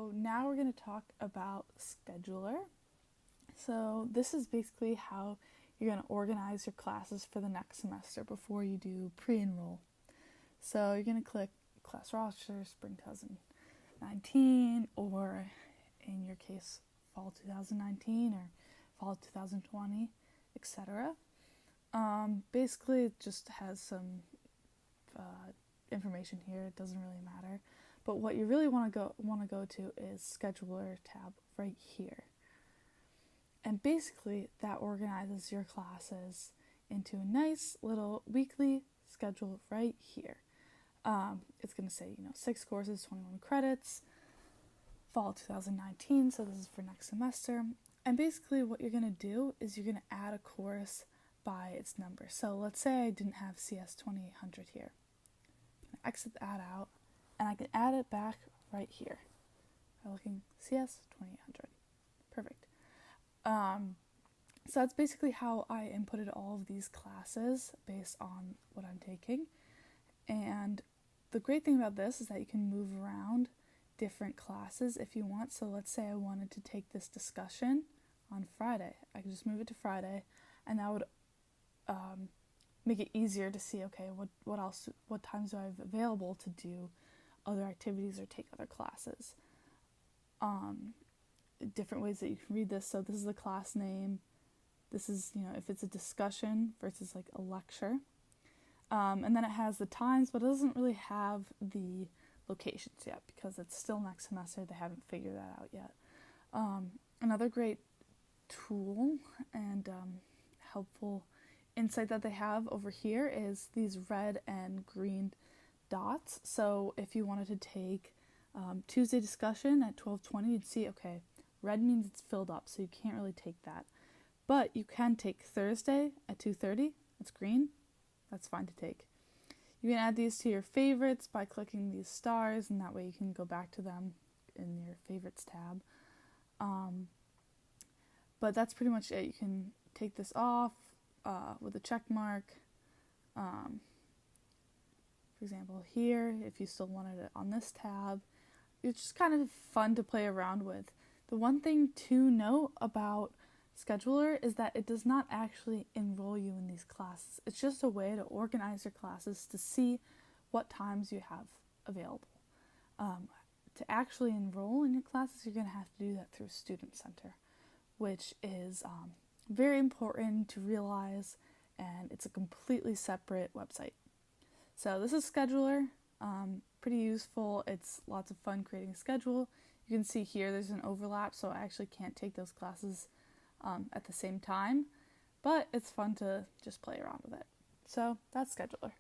So now we're going to talk about Scheduler. So this is basically how you're going to organize your classes for the next semester before you do pre-enroll. So you're going to click class roster, spring 2019, or in your case, fall 2019 or fall 2020, etc. Basically, it just has some information here. It doesn't really matter. But what you really want to go to is Scheduler tab right here. And basically, that organizes your classes into a nice little weekly schedule right here. It's going to say, 6 courses, 21 credits, fall 2019, so this is for next semester. And basically what you're going to do is you're going to add a course by its number. So let's say I didn't have CS 2800 here. I'm going to exit that out, and I can add it back right here by looking CS 2800. Perfect. So that's basically how I inputted all of these classes based on what I'm taking. And the great thing about this is that you can move around different classes if you want. So let's say I wanted to take this discussion on Friday. I could just move it to Friday, and that would make it easier to see, okay, what times do I have available to do other activities or take other classes. Different ways that you can read this. So this is the class name. This is, if it's a discussion versus like a lecture. And then it has the times, but it doesn't really have the locations yet because it's still next semester. They haven't figured that out yet. Another great tool and helpful insight that they have over here is these red and green dots. So if you wanted to take Tuesday discussion at 12:20, you'd see, okay, red means it's filled up, so you can't really take that. But you can take Thursday at 2:30. That's green. That's fine to take. You can add these to your favorites by clicking these stars, and that way you can go back to them in your favorites tab. But that's pretty much it. You can take this off with a check mark. For example, here, if you still wanted it on this tab, it's just kind of fun to play around with. The one thing to note about Scheduler is that it does not actually enroll you in these classes. It's just a way to organize your classes to see what times you have available. To actually enroll in your classes, you're going to have to do that through Student Center, which is very important to realize, and it's a completely separate website. So this is Scheduler, pretty useful. It's lots of fun creating a schedule. You can see here there's an overlap, so I actually can't take those classes at the same time, but it's fun to just play around with it. So that's Scheduler.